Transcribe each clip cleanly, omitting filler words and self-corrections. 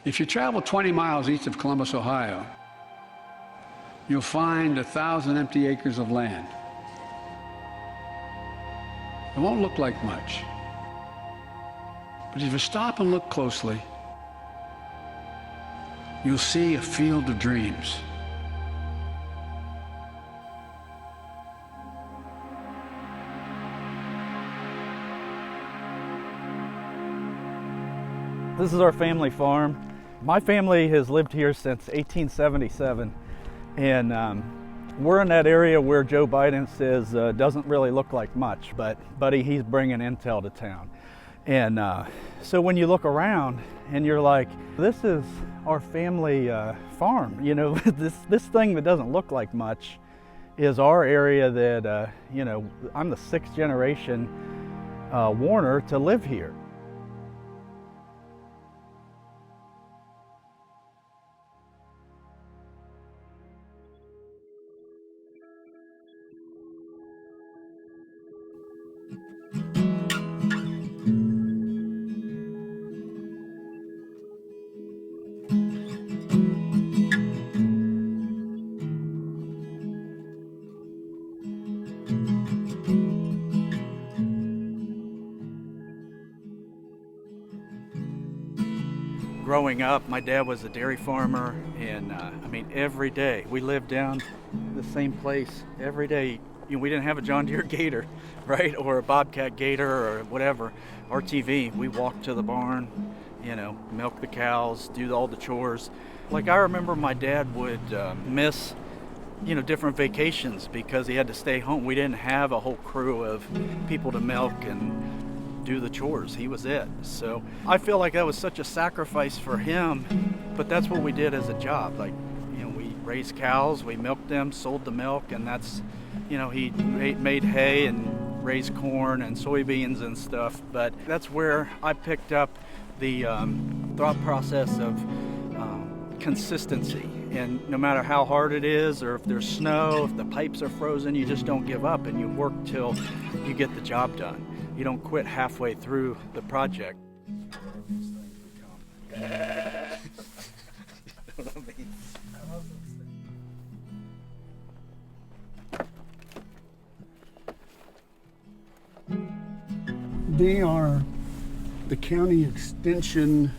If you travel 20 miles east of Columbus, Ohio, you'll find 1,000 empty acres of land. It won't look like much, but if you stop and look closely, you'll see a field of dreams. This is our family farm. My family has lived here since 1877, and we're in that area where Joe Biden says doesn't really look like much, but buddy, he's bringing intel to town. And so when you look around and you're like, this is our family farm, you know, this thing that doesn't look like much is our area that, you know, I'm the 6th generation Warner to live here. Growing up, my dad was a dairy farmer, and I mean, every day we lived down the same place every day. You know, we didn't have a John Deere Gator, right, or a Bobcat Gator or whatever, RTV. We walked to the barn, you know, milk the cows, do all the chores. Like, I remember my dad would miss, you know, different vacations because he had to stay home. We didn't have a whole crew of people to milk and do the chores. He was it. So I feel like that was such a sacrifice for him, but that's what we did as a job. Like, you know, we raised cows, we milked them, sold the milk, and that's, you know, he made hay and raised corn and soybeans and stuff. But that's where I picked up the thought process of consistency. And no matter how hard it is, or if there's snow, if the pipes are frozen, you just don't give up and you work till you get the job done. You don't quit halfway through the project. They are the county extension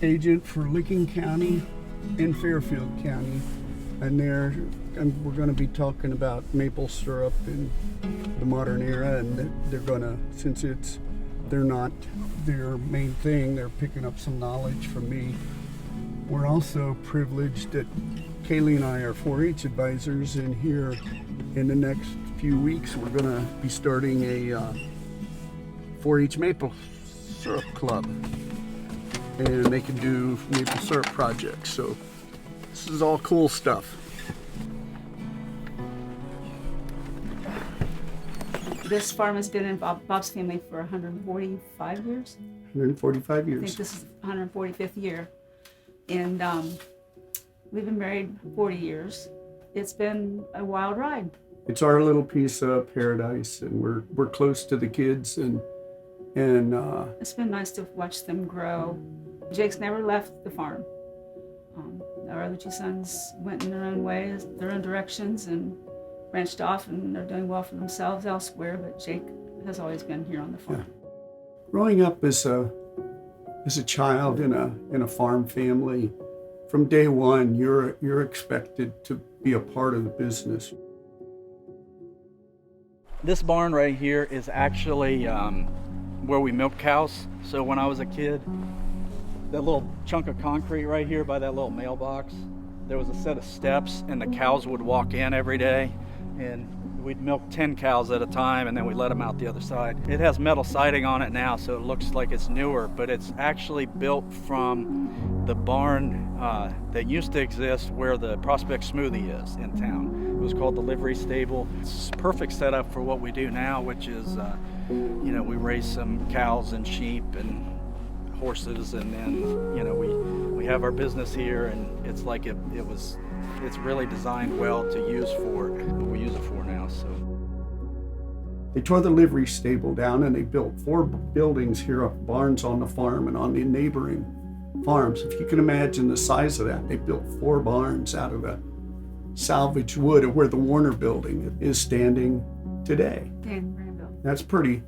agent for Licking County and Fairfield County, and we're going to be talking about maple syrup in the modern era, and they're going to, since they're not their main thing, they're picking up some knowledge from me. We're also privileged that Kaylee and I are 4-H advisors, and here in the next few weeks we're going to be starting a 4-H maple syrup club, and they can do maple syrup projects. So this is all cool stuff. This farm has been in Bob's family for 145 years. 145 years. I think this is 145th year. And we've been married 40 years. It's been a wild ride. It's our little piece of paradise, and we're close to the kids, and it's been nice to watch them grow. Jake's never left the farm. Our other two sons went in their own ways, their own directions, and branched off, and they're doing well for themselves elsewhere, but Jake has always been here on the farm. Yeah. Growing up as a child in a farm family, from day one, you're expected to be a part of the business. This barn right here is actually where we milk cows. So when I was a kid, that little chunk of concrete right here by that little mailbox, there was a set of steps, and the cows would walk in every day, and we'd milk 10 cows at a time, and then we'd let them out the other side. It has metal siding on it now, so it looks like it's newer, but it's actually built from the barn that used to exist where the Prospect Smoothie is in town. It was called the livery stable. It's a perfect setup for what we do now, which is, you know, we raise some cows and sheep and horses, and then, you know, we have our business here, and it's like it's really designed well to use for what we use it for now. So They tore the livery stable down, and they built 4 buildings here, barns on the farm and on the neighboring farms. If you can imagine the size of that, they built 4 barns out of the salvaged wood of where the Warner building is standing today. In Granville. That's pretty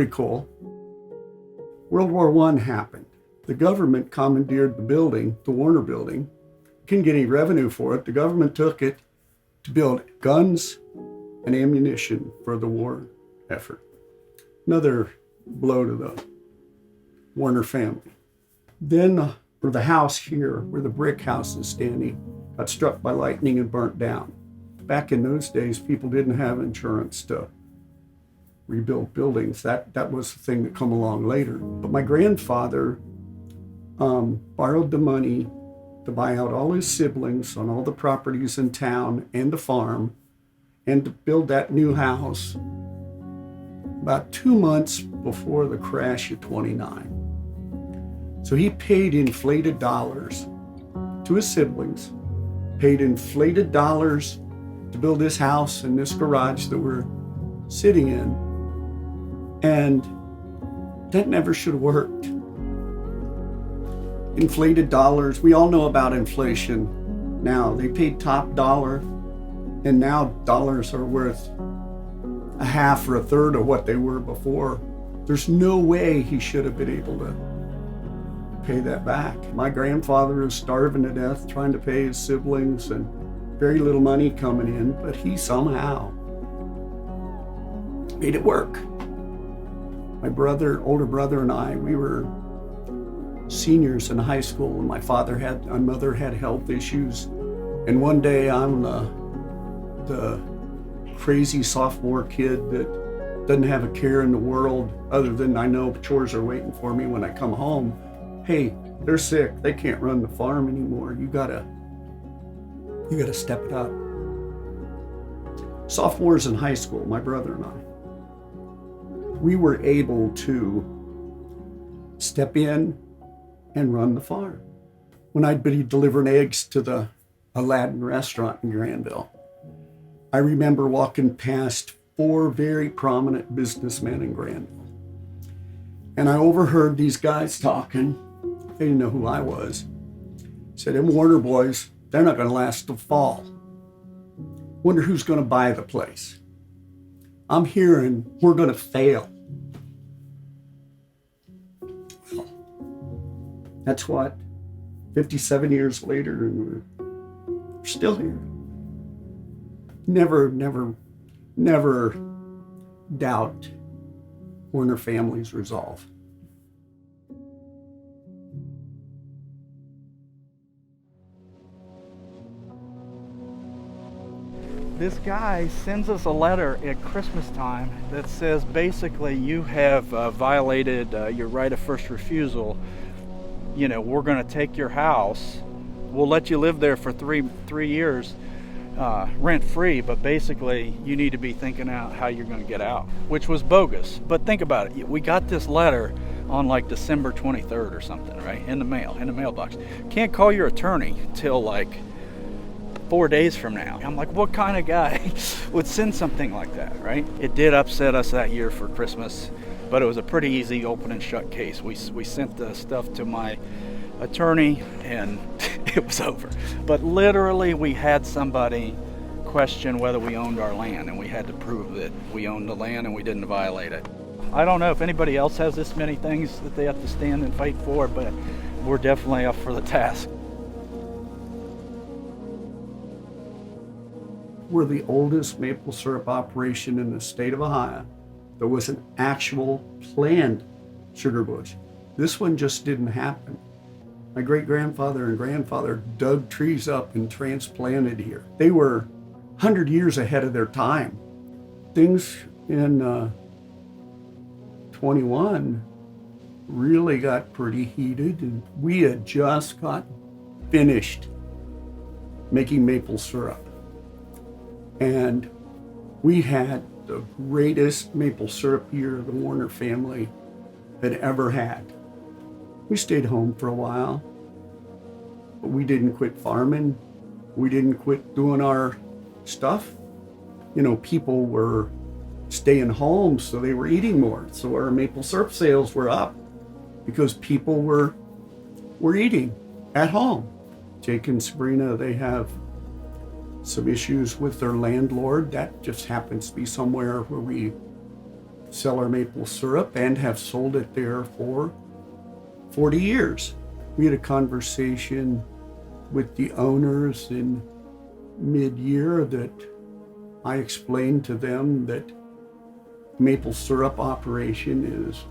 cool. World War I happened. The government commandeered the building, the Warner building. Couldn't get any revenue for it. The government took it to build guns and ammunition for the war effort. Another blow to the Warner family. Then the house here, where the brick house is standing, got struck by lightning and burnt down. Back in those days, people didn't have insurance to rebuild buildings. That was the thing that come along later. But my grandfather borrowed the money to buy out all his siblings on all the properties in town and the farm, and to build that new house about 2 months before the crash of '29. So he paid inflated dollars to his siblings, paid inflated dollars to build this house and this garage that we're sitting in, and that never should have worked. Inflated dollars, we all know about inflation now. They paid top dollar, and now dollars are worth a half or a third of what they were before. There's no way he should have been able to pay that back. My grandfather was starving to death trying to pay his siblings and very little money coming in, but he somehow made it work. My older brother and I, we were seniors in high school, and my mother had health issues. And one day I'm the crazy sophomore kid that doesn't have a care in the world other than I know chores are waiting for me when I come home. Hey, they're sick. They can't run the farm anymore. You gotta step it up. Sophomores in high school, my brother and I, we were able to step in and run the farm. When I'd be delivering eggs to the Loudon restaurant in Granville, I remember walking past 4 very prominent businessmen in Granville. And I overheard these guys talking. They didn't know who I was. Said, them Warner boys, they're not gonna last till fall. Wonder who's gonna buy the place. I'm hearing we're gonna fail. Well, that's what, 57 years later, and we're still here. Never doubt Warner family's resolve. This guy sends us a letter at Christmas time that says basically you have violated your right of first refusal. You know, we're going to take your house. We'll let you live there for three years rent free, but basically you need to be thinking out how you're going to get out, which was bogus. But think about it. We got this letter on like December 23rd or something, right? In the mailbox. Can't call your attorney till like 4 days from now. I'm like, what kind of guy would send something like that, right? It did upset us that year for Christmas, but it was a pretty easy open and shut case. We sent the stuff to my attorney and it was over. But literally we had somebody question whether we owned our land, and we had to prove that we owned the land and we didn't violate it. I don't know if anybody else has this many things that they have to stand and fight for, but we're definitely up for the task. We're the oldest maple syrup operation in the state of Ohio. There was an actual planned sugar bush. This one just didn't happen. My great-grandfather and grandfather dug trees up and transplanted here. They were 100 years ahead of their time. Things in 21 really got pretty heated, and we had just got finished making maple syrup. And we had the greatest maple syrup year the Warner family had ever had. We stayed home for a while, but we didn't quit farming. We didn't quit doing our stuff. You know, people were staying home, so they were eating more. So our maple syrup sales were up because people were we're eating at home. Jake and Sabrina, they have some issues with their landlord. That just happens to be somewhere where we sell our maple syrup and have sold it there for 40 years. We had a conversation with the owners in mid-year that I explained to them that maple syrup operation is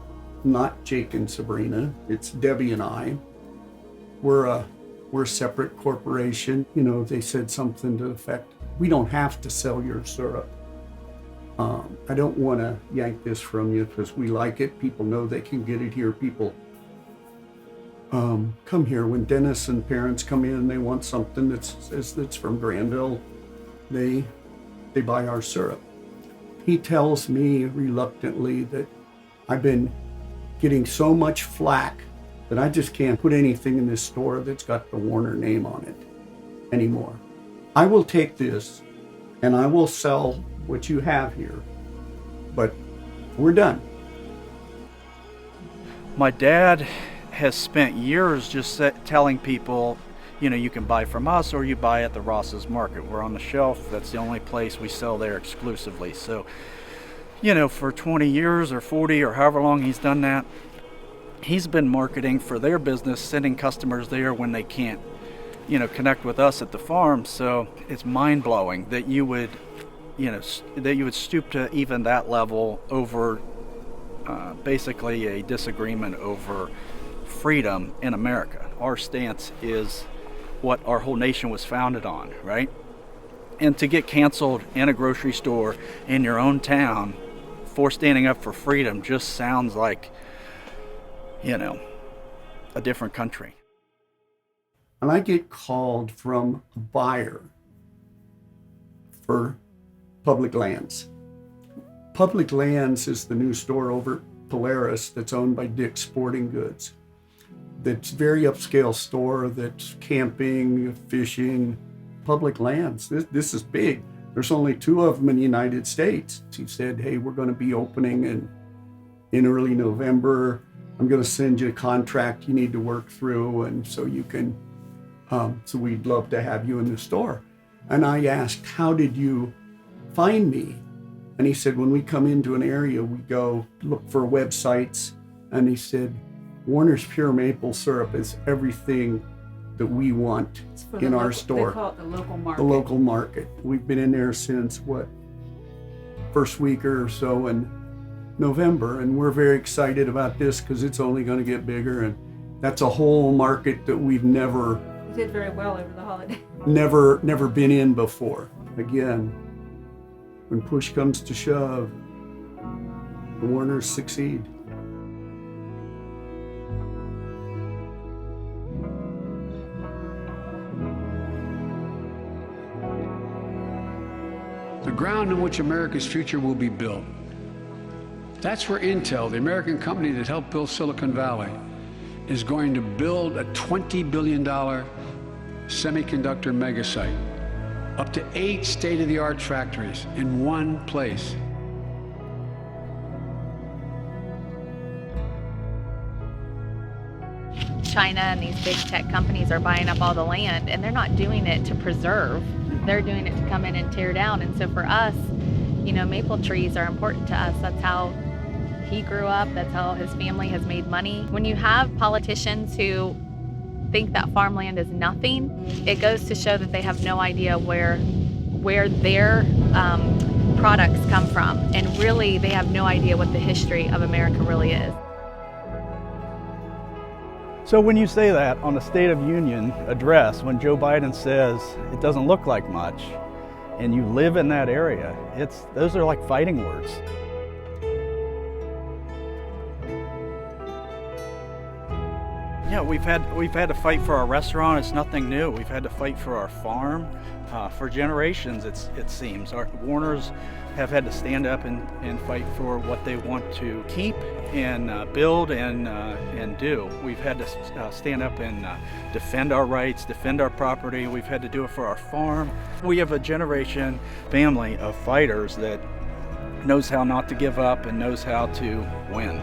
not Jake and Sabrina, it's Debbie and I. We're a separate corporation. You know, they said something to the effect, we don't have to sell your syrup. I don't want to yank this from you because we like it. People know they can get it here. People come here. When dentists and parents come in, they want something that's from Granville. They buy our syrup. He tells me reluctantly that I've been getting so much flack that I just can't put anything in this store that's got the Warner name on it anymore. I will take this and I will sell what you have here, but we're done. My dad has spent years just telling people, you know, you can buy from us or you buy at the Ross's Market. We're on the shelf. That's the only place we sell there exclusively. So, you know, for 20 years or 40 or however long he's done that, he's been marketing for their business, sending customers there when they can't, you know, connect with us at the farm. So it's mind-blowing that you would, you know, that you would stoop to even that level over basically a disagreement over freedom in America. Our stance is what our whole nation was founded on, right? And to get canceled in a grocery store in your own town for standing up for freedom just sounds like, you know, a different country. And I get called from a buyer for Public Lands. Public Lands is the new store over at Polaris that's owned by Dick's Sporting Goods. That's very upscale store that's camping, fishing, public lands. This is big. There's only 2 of them in the United States. He said, hey, we're going to be opening in early November. I'm going to send you a contract you need to work through, and so you can, so we'd love to have you in the store. And I asked, how did you find me? And he said, when we come into an area, we go look for websites. And he said, Warner's Pure Maple Syrup is everything that we want in our store. They call it the local market. The local market. We've been in there since, first week or so in November, and we're very excited about this because it's only going to get bigger, and that's a whole market that we've never... We did very well over the holiday. Never been in before. Again, when push comes to shove, the Warners succeed. The ground on which America's future will be built. That's where Intel, the American company that helped build Silicon Valley, is going to build a $20 billion semiconductor megasite, up to 8 state-of-the-art factories in one place. China and these big tech companies are buying up all the land, and they're not doing it to preserve. They're doing it to come in and tear down. And so for us, you know, maple trees are important to us. That's how he grew up. That's how his family has made money. When you have politicians who think that farmland is nothing, it goes to show that they have no idea where their products come from. And really, they have no idea what the history of America really is. So when you say that on the State of Union address, when Joe Biden says it doesn't look like much, and you live in that area, those are like fighting words. Yeah, we've had to fight for our restaurant. It's nothing new. We've had to fight for our farm for generations. It seems our Warners have had to stand up and fight for what they want to keep and build and do. We've had to stand up and defend our rights, defend our property. We've had to do it for our farm. We have a generation family of fighters that knows how not to give up and knows how to win.